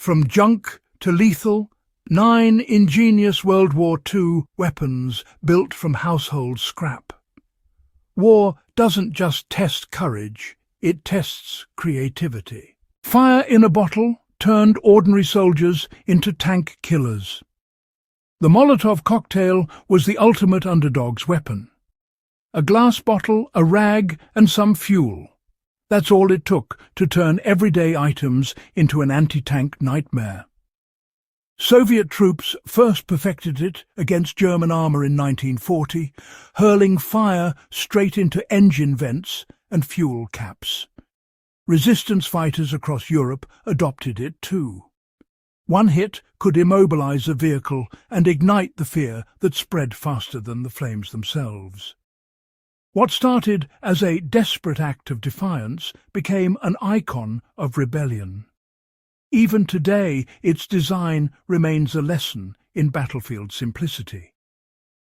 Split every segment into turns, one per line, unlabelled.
From junk to lethal, 9 ingenious World War II weapons built from household scrap. War doesn't just test courage, it tests creativity. Fire in a bottle turned ordinary soldiers into tank killers. The Molotov cocktail was the ultimate underdog's weapon. A glass bottle, a rag, and some fuel. That's all it took to turn everyday items into an anti-tank nightmare. Soviet troops first perfected it against German armour in 1940, hurling fire straight into engine vents and fuel caps. Resistance fighters across Europe adopted it too. One hit could immobilise a vehicle and ignite the fear that spread faster than the flames themselves. What started as a desperate act of defiance became an icon of rebellion. Even today, its design remains a lesson in battlefield simplicity.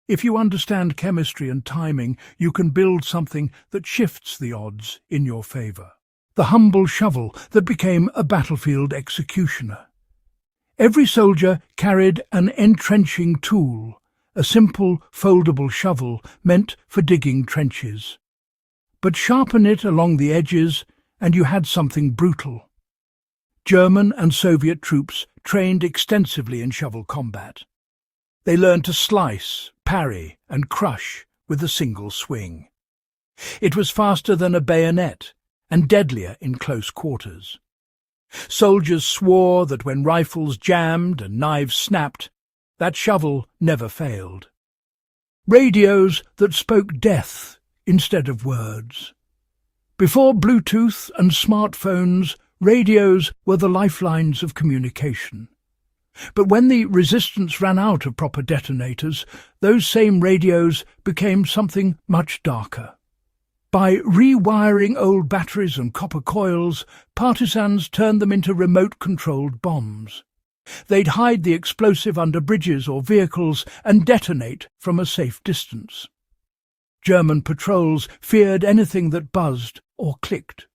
If you understand chemistry and timing, you can build something that shifts the odds in your favour. The humble shovel that became a battlefield executioner. Every soldier carried an entrenching tool, a simple, foldable shovel meant for digging trenches. But sharpen it along the edges, and you had something brutal. German and Soviet troops trained extensively in shovel combat. They learned to slice, parry, and crush with a single swing. It was faster than a bayonet, and deadlier in close quarters. Soldiers swore that when rifles jammed and knives snapped, that shovel never failed. Radios that spoke death instead of words. Before Bluetooth and smartphones, radios were the lifelines of communication. But when the resistance ran out of proper detonators, those same radios became something much darker. By rewiring old batteries and copper coils, partisans turned them into remote-controlled bombs. They'd hide the explosive under bridges or vehicles and detonate from a safe distance. German patrols feared anything that buzzed or clicked.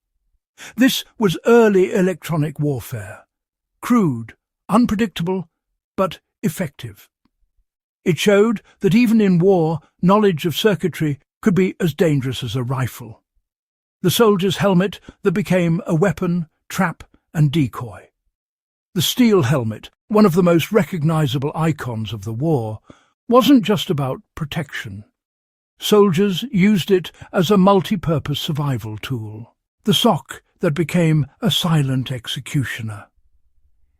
This was early electronic warfare. Crude, unpredictable, but effective. It showed that even in war, knowledge of circuitry could be as dangerous as a rifle. The soldier's helmet that became a weapon, trap, and decoy. The steel helmet, one of the most recognizable icons of the war, wasn't just about protection. Soldiers used it as a multi-purpose survival tool. The sock that became a silent executioner.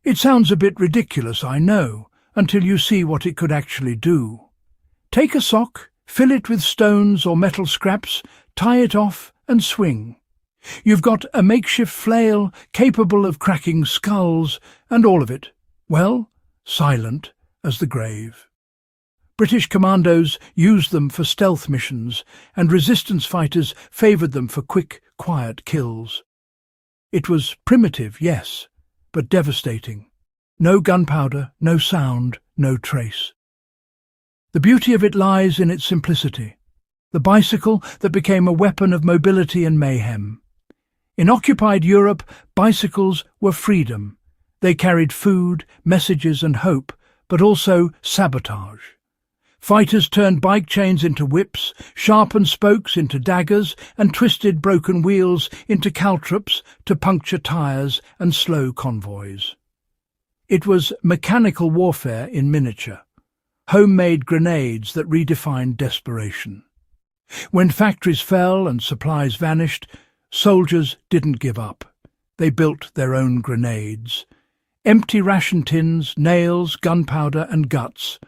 It sounds a bit ridiculous, I know, until you see what it could actually do. Take a sock, fill it with stones or metal scraps, tie it off and swing. You've got a makeshift flail capable of cracking skulls, and all of it, well, silent as the grave. British commandos used them for stealth missions, and resistance fighters favoured them for quick, quiet kills. It was primitive, yes, but devastating. No gunpowder, no sound, no trace. The beauty of it lies in its simplicity. The bicycle that became a weapon of mobility and mayhem. In occupied Europe, bicycles were freedom. They carried food, messages and hope, but also sabotage. Fighters turned bike chains into whips, sharpened spokes into daggers, and twisted broken wheels into caltrops to puncture tyres and slow convoys. It was mechanical warfare in miniature, homemade grenades that redefined desperation. When factories fell and supplies vanished, soldiers didn't give up. They built their own grenades. Empty ration tins, nails, gunpowder and guts.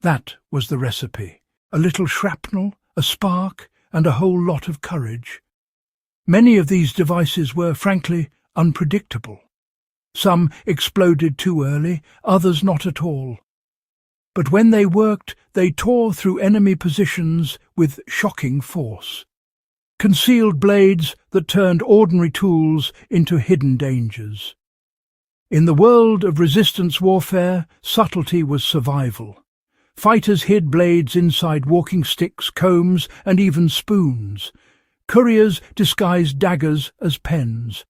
That was the recipe. A little shrapnel, a spark, and a whole lot of courage. Many of these devices were, frankly, unpredictable. Some exploded too early, others not at all. But when they worked, they tore through enemy positions with shocking force. Concealed blades that turned ordinary tools into hidden dangers. In the world of resistance warfare, subtlety was survival. Fighters hid blades inside walking sticks, combs, and even spoons. Couriers disguised daggers as pens.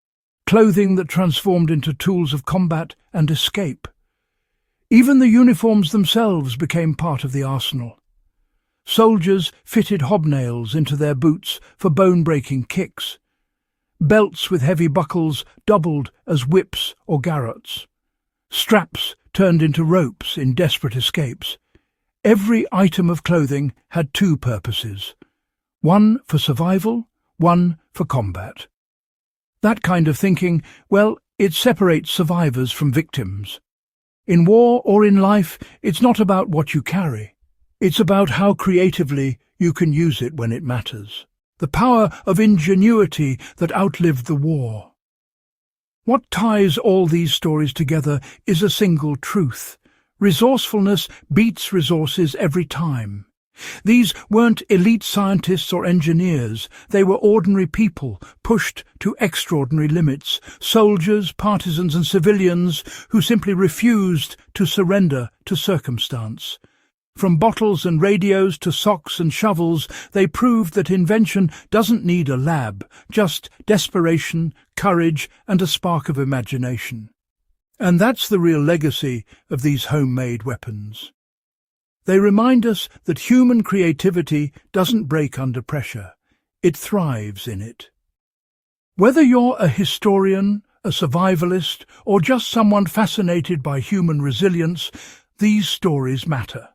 Clothing that transformed into tools of combat and escape. Even the uniforms themselves became part of the arsenal. Soldiers fitted hobnails into their boots for bone-breaking kicks. Belts with heavy buckles doubled as whips or garrots. Straps turned into ropes in desperate escapes. Every item of clothing had two purposes, one for survival, one for combat. That kind of thinking, well, it separates survivors from victims. In war or in life, it's not about what you carry. It's about how creatively you can use it when it matters. The power of ingenuity that outlived the war. What ties all these stories together is a single truth. Resourcefulness beats resources every time. These weren't elite scientists or engineers. They were ordinary people, pushed to extraordinary limits. Soldiers, partisans and civilians who simply refused to surrender to circumstance. From bottles and radios to socks and shovels, they proved that invention doesn't need a lab, just desperation, courage and a spark of imagination. And that's the real legacy of these homemade weapons. They remind us that human creativity doesn't break under pressure. It thrives in it. Whether you're a historian, a survivalist, or just someone fascinated by human resilience, these stories matter.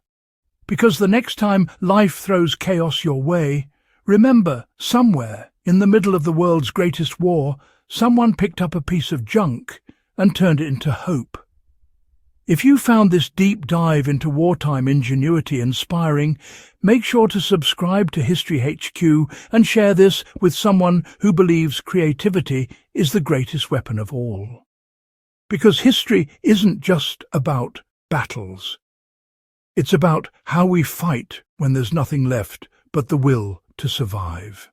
Because the next time life throws chaos your way, remember, somewhere in the middle of the world's greatest war, someone picked up a piece of junk and turned it into hope. If you found this deep dive into wartime ingenuity inspiring, make sure to subscribe to HistoryHQ and share this with someone who believes creativity is the greatest weapon of all. Because history isn't just about battles. It's about how we fight when there's nothing left but the will to survive.